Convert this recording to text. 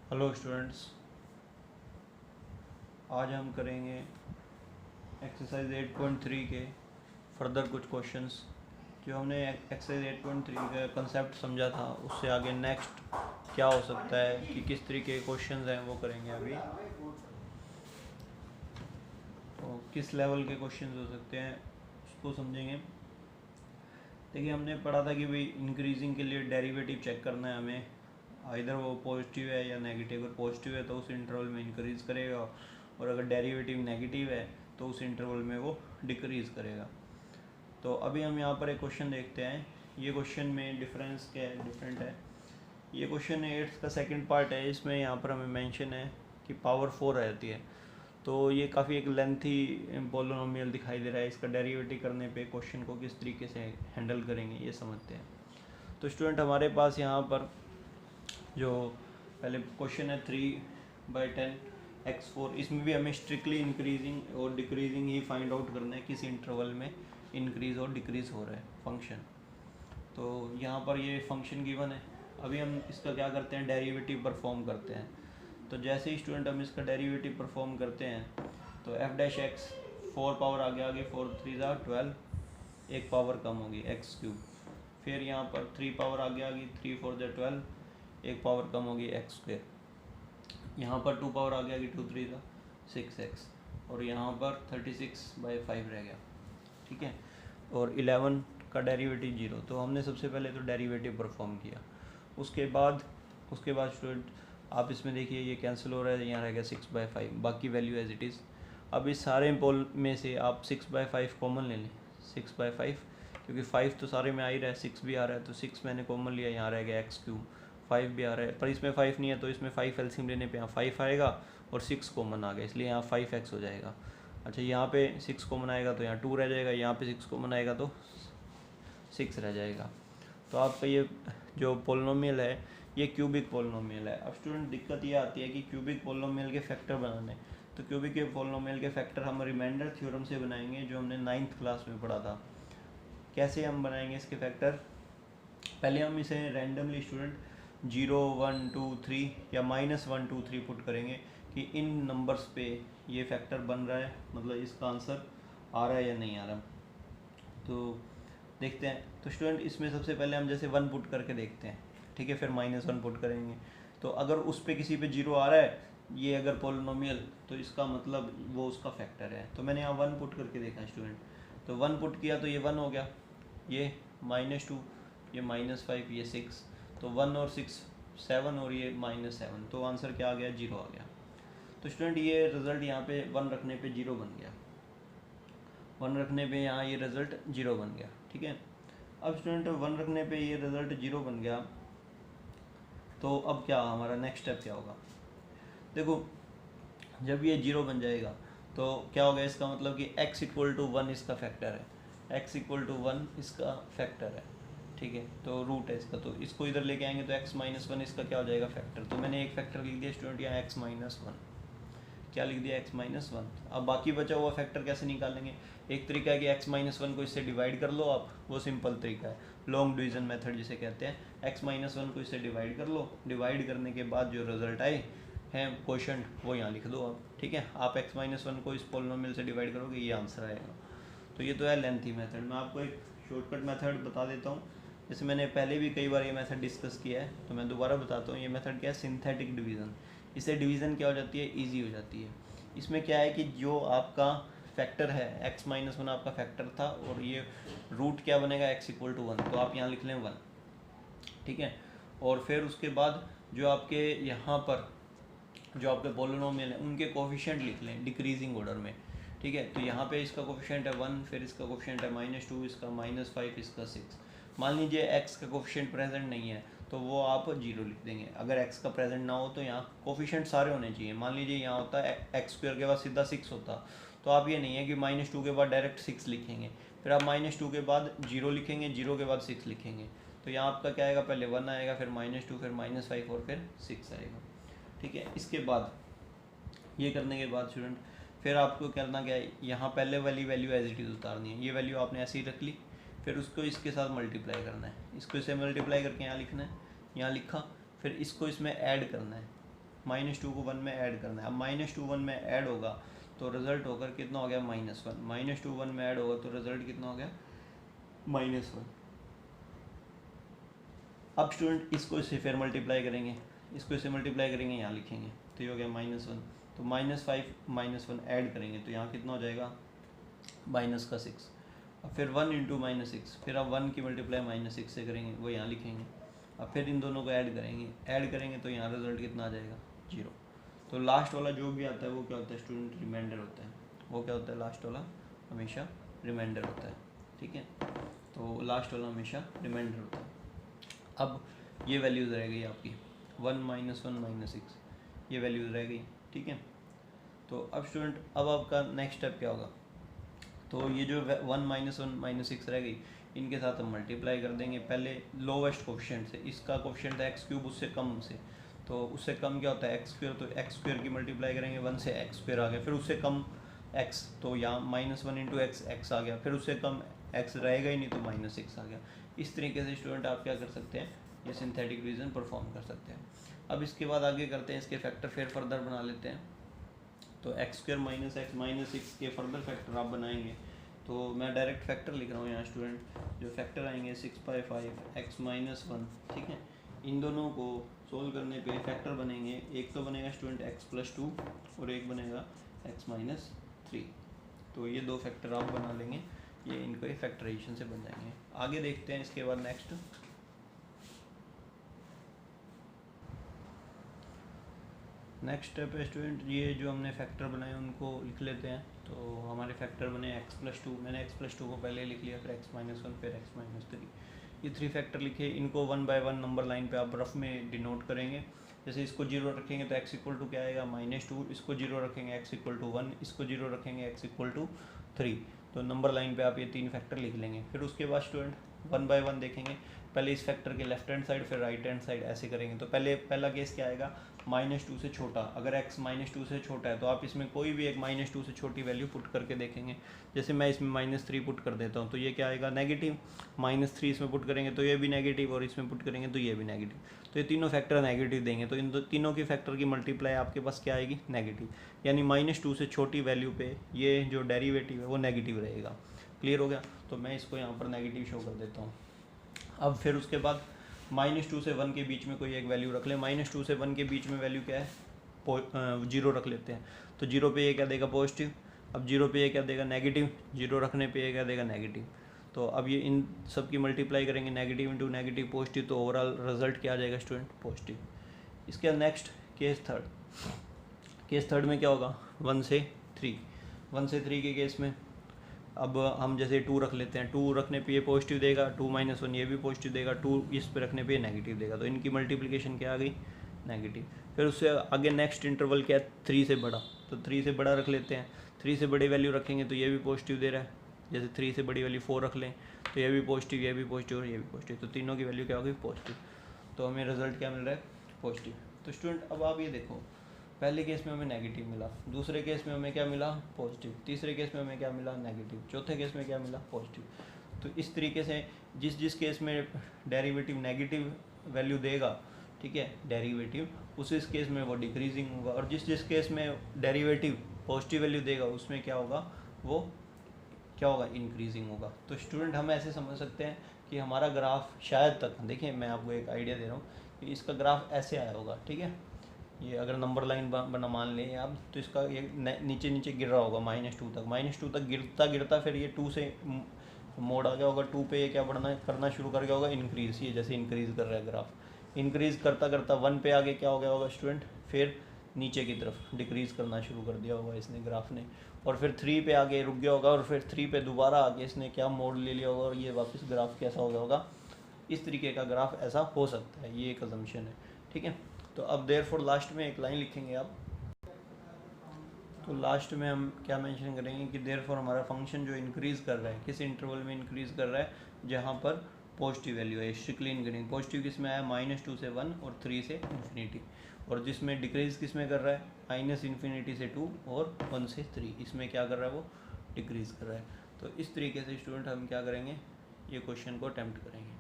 Hello students, आज हम करेंगे एक्सरसाइज 8.3 के फर्दर कुछ क्वेश्चंस। जो हमने एक्सरसाइज 8.3 का कंसेप्ट समझा था, उससे आगे नेक्स्ट क्या हो सकता है कि किस तरीके के क्वेश्चंस हैं वो करेंगे अभी। तो किस लेवल के क्वेश्चंस हो सकते हैं उसको समझेंगे। देखिए, हमने पढ़ा था कि भाई इंक्रीजिंग के लिए डेरिवेटिव चेक करना है हमें, इधर वो पॉजिटिव है या नेगेटिव। अगर पॉजिटिव है तो उस इंटरवल में इंक्रीज़ करेगा, और अगर डेरिवेटिव नेगेटिव है तो उस इंटरवल में वो डिक्रीज़ करेगा। तो अभी हम यहाँ पर एक क्वेश्चन देखते हैं। ये क्वेश्चन में डिफरेंस क्या है, डिफरेंट है। ये क्वेश्चन 8 का सेकंड पार्ट है। इसमें यहाँ पर हमें मेंशन है कि पावर 4 रहती है। तो ये काफ़ी एक लेंथी पॉलिनोमियल दिखाई दे रहा है। इसका डेरिवेटिव करने पे क्वेश्चन को किस तरीके से हैंडल करेंगे ये समझते हैं। तो स्टूडेंट, हमारे पास यहाँ पर जो पहले क्वेश्चन है 3/10 x4, इसमें भी हमें स्ट्रिक्टली इंक्रीजिंग और डिक्रीजिंग ही फाइंड आउट करना है, किस इंटरवल में इंक्रीज और डिक्रीज हो रहा है फंक्शन। तो यहाँ पर ये फंक्शन गिवन है। अभी हम इसका क्या करते हैं, डेरिवेटिव परफॉर्म करते हैं। तो जैसे ही स्टूडेंट हम इसका डेरिवेटिव परफॉर्म करते हैं तो f'(x) 4 पावर आगे 4 3 12, एक पावर कम होगी x3। फिर यहाँ पर 3 पावर आगे 3 4 12, एक पावर कम होगी x²। यहाँ पर 2 पावर आगे 2 3 6x, और यहाँ पर 36/5 रह गया। ठीक है, और 11 का डेरिवेटिव 0। तो हमने सबसे पहले तो डेरिवेटिव परफॉर्म किया। उसके बाद स्टूडेंट आप इसमें देखिए ये कैंसिल हो रहा है, यहाँ रह गया 6/5, बाकी वैल्यू एज इट इज़। अब इस सारे पोल में से आप 6/5 कॉमन ले लें, 6/5, क्योंकि 5 तो सारे में आ ही रहा है, 6 भी आ रहा है, तो 6 मैंने कॉमन लिया, यहाँ रह गया x3। 5 भी आ रहा है, पर इसमें 5 नहीं है, तो इसमें 5 एल्सियम लेने पे यहाँ 5 आएगा, और 6 कॉमन आ गया, इसलिए यहाँ 5x हो जाएगा। अच्छा, यहाँ पे 6 कॉमन आएगा तो यहाँ 2 रह जाएगा, यहाँ पे 6 कॉमन आएगा तो 6 रह जाएगा। तो आपका ये जो पोलिनोमियल है ये क्यूबिक पोलिनोमियल है। अब स्टूडेंट, दिक्कत ये आती है कि क्यूबिक पोलिनोमियल के फैक्टर बनाने। तो क्यूबिक के पोलिनोमियल के फैक्टर हम रिमाइंडर थ्योरम से बनाएंगे, जो हमने 9th क्लास में पढ़ा था। कैसे हम बनाएंगे इसके फैक्टर? पहले हम इसे रैंडमली स्टूडेंट 0 1 2 3 या -1 2 3 पुट करेंगे कि इन नंबर्स पे ये फैक्टर बन रहा है, मतलब इसका आंसर आ रहा है या नहीं आ रहा। तो देखते हैं। तो स्टूडेंट, इसमें सबसे पहले हम जैसे 1 पुट करके देखते हैं, ठीक है, फिर -1 पुट करेंगे। तो अगर उस पे किसी पे 0 आ रहा है, ये अगर पोलिनोमियल, तो इसका मतलब वो उसका फैक्टर है। तो मैंने यहाँ 1 पुट करके देखा स्टूडेंट, तो 1 पुट किया तो ये 1 हो गया, ये -2, ये -5, ये 6, तो 1 और 6 7, और ये -7, तो आंसर क्या आ गया, 0 आ गया। तो स्टूडेंट, ये रिज़ल्ट यहाँ पे 1 रखने पे 0 बन गया, 1 रखने पे यहाँ ये रिज़ल्ट 0 बन गया। ठीक है, अब स्टूडेंट 1 रखने पे ये रिज़ल्ट 0 बन गया, तो अब क्या हमारा नेक्स्ट स्टेप क्या होगा? देखो, जब ये 0 बन जाएगा तो क्या होगा, इसका मतलब कि x = 1 इसका फैक्टर है, x = 1 इसका फैक्टर है। ठीक है, तो रूट है इसका, तो इसको इधर लेके आएंगे तो x - 1 इसका क्या हो जाएगा, फैक्टर। तो मैंने एक फैक्टर लिख दिया स्टूडेंट यहाँ x - 1, क्या लिख दिया, x - 1। अब बाकी बचा हुआ फैक्टर कैसे निकालेंगे? एक तरीका है कि x - 1 को इससे डिवाइड कर लो आप, वो सिंपल तरीका है, लॉन्ग डिवीज़न मेथड जिसे कहते हैं। x - 1 को इससे डिवाइड कर लो, डिवाइड करने के बाद जो रिजल्ट आए हैं क्वोशंट, वो यहाँ लिख दो आप। ठीक है, आप x - 1 को इस पोलिनोमियल से डिवाइड करोगे, ये आंसर आएगा। तो ये तो है लेंथी मेथड। मैं आपको एक शॉर्टकट मेथड बता देता हूँ, जैसे मैंने पहले भी कई बार ये मेथड डिस्कस किया है, तो मैं दोबारा बताता हूँ। ये मेथड क्या है, सिंथेटिक डिवीज़न। इससे डिवीज़न क्या हो जाती है, ईजी हो जाती है। इसमें क्या है कि जो आपका फैक्टर है, x - 1 आपका फैक्टर था, और ये रूट क्या बनेगा, x = 1, तो आप यहाँ लिख लें 1। ठीक है, और फिर उसके बाद जो आपके यहाँ पर जो आपके पोलिनोमियल है उनके कोफिशिएंट लिख लें डिक्रीजिंग ऑर्डर में। ठीक है, तो यहाँ पे इसका कोफिशिएंट है 1, फिर इसका कोफिशिएंट है -2, इसका -5, इसका 6। मान लीजिए x का कोफिशिएंट प्रेजेंट नहीं है तो वो आप 0 लिख देंगे। अगर x का प्रेजेंट ना हो तो यहाँ कोफिशिएंट सारे होने चाहिए। मान लीजिए यहाँ होता है x² के बाद सीधा 6 होता, तो आप ये नहीं है कि -2 के बाद डायरेक्ट 6 लिखेंगे, फिर आप -2 के बाद 0 लिखेंगे, 0 के बाद 6 लिखेंगे। तो यहाँ आपका क्या आएगा, पहले 1 आएगा, फिर -2, फिर -5, और फिर 6 आएगा। ठीक है, इसके बाद ये करने के बाद स्टूडेंट फिर आपको करना क्या है, यहाँ पहले वाली वैल्यू एज इट इज़ उतारनी है। ये वैल्यू आपने ऐसे ही रख ली, फिर उसको इसके साथ मल्टीप्लाई करना है, इसको इसे मल्टीप्लाई करके यहाँ लिखना है, यहाँ लिखा, फिर इसको इसमें ऐड करना है। -2 को 1 में ऐड करना है। अब -2 1 में ऐड होगा तो रिजल्ट होकर कितना हो गया -1, -2 1 में ऐड होगा तो रिजल्ट कितना हो गया -1। अब स्टूडेंट इसको इससे फिर मल्टीप्लाई करेंगे, इसको इससे मल्टीप्लाई करेंगे, यहाँ लिखेंगे तो ये हो गया -1। तो -5 -1 ऐड करेंगे तो यहाँ कितना हो जाएगा -6। अब फिर 1 इंटू -6, फिर अब 1 की मल्टीप्लाई -6 से करेंगे, वो यहाँ लिखेंगे। अब फिर इन दोनों को ऐड करेंगे तो यहाँ रिजल्ट कितना आ जाएगा 0। तो लास्ट वाला जो भी आता है वो क्या होता है स्टूडेंट, रिमाइंडर होता है। वो क्या होता है लास्ट वाला, हमेशा रिमाइंडर होता है। ठीक है, तो लास्ट वाला हमेशा रिमाइंडर होता है। अब ये वैल्यूज़ रह गई आपकी 1 -1 -6, ये वैल्यूज़ रह गई। ठीक है, तो अब स्टूडेंट अब आपका नेक्स्ट स्टेप क्या होगा, तो ये जो 1 -1 -6 रह गई, इनके साथ हम मल्टीप्लाई कर देंगे पहले लोवेस्ट कोफिशिएंट से। इसका कोफिशिएंट है x3, उससे कम से, तो उससे कम क्या होता है x2, तो x2 की मल्टीप्लाई करेंगे, 1 से x2 आ गया, फिर उससे कम x, तो यहाँ -1 इंटू x आ गया, फिर उससे कम x रहेगा ही नहीं तो -6 आ गया। इस तरीके से स्टूडेंट आप क्या कर सकते हैं, ये सिंथेटिक रीजन परफॉर्म कर सकते हैं। अब इसके बाद आगे करते हैं, इसके फैक्टर फिर फर्दर बना लेते हैं। तो x2 - x -6 के फर्दर फैक्टर आप बनाएंगे, तो मैं डायरेक्ट फैक्टर लिख रहा हूँ यहाँ स्टूडेंट। जो फैक्टर आएंगे 6/5 x -1, ठीक है। इन दोनों को सोल्व करने पे फैक्टर बनेंगे, एक तो बनेगा स्टूडेंट x+2 और एक बनेगा x -3। तो ये दो फैक्टर आप बना लेंगे, ये इनको फैक्टराइजेशन से बन जाएंगे। आगे देखते हैं इसके बाद नेक्स्ट स्टेप है स्टूडेंट, ये जो हमने फैक्टर बनाए उनको लिख लेते हैं। तो हमारे फैक्टर बने x+2, मैंने x+2 को पहले लिख लिया, फिर x -1, फिर x -3, ये 3 फैक्टर लिखे। इनको 1 बाय 1 नंबर लाइन पे आप रफ में डिनोट करेंगे। जैसे इसको 0 रखेंगे तो x = क्या आएगा -2, इसको 0 रखेंगे x = 1, इसको 0 रखेंगे x = 3। तो नंबर लाइन पे आप ये 3 फैक्टर लिख लेंगे। फिर उसके बाद स्टूडेंट 1 बाय 1 देखेंगे, पहले इस फैक्टर के लेफ्ट हैंड साइड, फिर राइट हैंड साइड, ऐसे करेंगे। तो पहला केस क्या आएगा, -2 से छोटा। अगर x -2 से छोटा है तो आप इसमें कोई भी एक -2 से छोटी वैल्यू पुट करके देखेंगे। जैसे मैं इसमें -3 पुट कर देता हूँ तो ये क्या आएगा नेगेटिव, -3 इसमें पुट करेंगे तो ये भी नेगेटिव, और इसमें पुट करेंगे तो ये भी नेगेटिव। तो ये तीनों फैक्टर नेगेटिव देंगे, तो इन तीनों की फैक्टर की मल्टीप्लाई आपके पास क्या आएगी नेगेटिव, यानी -2 से छोटी वैल्यू पे ये जो डेरिवेटिव है वो नेगेटिव रहेगा। क्लियर हो गया, तो मैं इसको यहाँ पर नेगेटिव शो कर देता हूँ। अब फिर उसके बाद -2 से 1 के बीच में कोई एक वैल्यू रख लें। -2 से 1 के बीच में वैल्यू क्या है 0 रख लेते हैं। तो 0 पे ये क्या देगा पॉजिटिव, अब 0 पे ये क्या देगा नेगेटिव, 0 रखने पे ये क्या देगा नेगेटिव। तो अब ये इन सब की मल्टीप्लाई करेंगे, नेगेटिव इंटू नेगेटिव पॉजिटिव, तो ओवरऑल रिजल्ट क्या आ जाएगा स्टूडेंट पॉजिटिव। इसके बाद नेक्स्ट केस थर्ड में क्या होगा 1 से 3 के केस में अब हम जैसे 2 रख लेते हैं, 2 रखने पे ये पॉजिटिव देगा, 2 - 1 ये भी पॉजिटिव देगा, 2 इस पे रखने पे ये नेगेटिव देगा। तो इनकी मल्टीप्लिकेशन क्या आ गई नेगेटिव। फिर उससे आगे नेक्स्ट इंटरवल क्या है 3 से बड़ा, तो 3 से बड़ा रख लेते हैं। 3 से बड़ी वैल्यू रखेंगे तो ये भी पॉजिटिव दे रहा है। जैसे 3 से बड़ी वैल्यू 4 रख लें तो ये भी पॉजिटिव, ये भी पॉजिटिव और ये भी पॉजिटिव, तो तीनों की वैल्यू क्या होगी पॉजिटिव। तो हमें रिजल्ट क्या मिल रहा है पॉजिटिव। तो स्टूडेंट अब आप ये देखो, पहले केस में हमें नेगेटिव मिला, दूसरे केस में हमें क्या मिला पॉजिटिव, तीसरे केस में हमें क्या मिला नेगेटिव, चौथे केस में क्या मिला पॉजिटिव। तो इस तरीके से जिस केस में डेरिवेटिव नेगेटिव वैल्यू देगा, ठीक है डेरिवेटिव, उस केस में वो डिक्रीजिंग होगा, और जिस केस में डेरिवेटिव पॉजिटिव वैल्यू देगा उसमें क्या होगा वो क्या होगा इंक्रीजिंग होगा। तो स्टूडेंट हम ऐसे समझ सकते हैं कि हमारा ग्राफ शायद तक, देखिए मैं आपको एक आइडिया दे रहा हूँ कि इसका ग्राफ ऐसे आया होगा, ठीक है। ये अगर नंबर लाइन बना मान लें आप, तो इसका ये नीचे गिर रहा होगा -2 तक, -2 तक गिरता फिर ये 2 से मोड़ आ गया होगा, 2 पे ये क्या करना शुरू कर गया होगा इंक्रीज़। ये जैसे इंक्रीज़ कर रहा है ग्राफ, इंक्रीज़ करता 1 पे आगे क्या हो गया होगा स्टूडेंट, फिर नीचे की तरफ डिक्रीज़ करना शुरू कर दिया होगा इसने ग्राफ ने, और फिर 3 पे आगे रुक गया होगा, और फिर 3 पे दोबारा आगे इसने क्या मोड़ ले लिया होगा, और ये वापस ग्राफ कैसा हो गया होगा। इस तरीके का ग्राफ ऐसा हो सकता है, ये एक अजम्पशन है, ठीक है। तो अब देयरफॉर लास्ट में एक लाइन लिखेंगे आप, तो लास्ट में हम क्या मेंशन करेंगे कि देयरफॉर हमारा फंक्शन जो इंक्रीज़ कर रहा है किस इंटरवल में इंक्रीज़ कर रहा है जहाँ पर पॉजिटिव वैल्यू है, स्ट्रिक्टली इंक्रीजिंग। पॉजिटिव किस में आया -2 से 1 और 3 से इन्फिनिटी, और जिसमें डिक्रीज़ किस में कर रहा है -∞ से 2 और 1 से 3, इसमें क्या कर रहा है वो डिक्रीज़ कर रहा है। तो इस तरीके से स्टूडेंट हम क्या करेंगे ये क्वेश्चन को अटैम्प्ट करेंगे।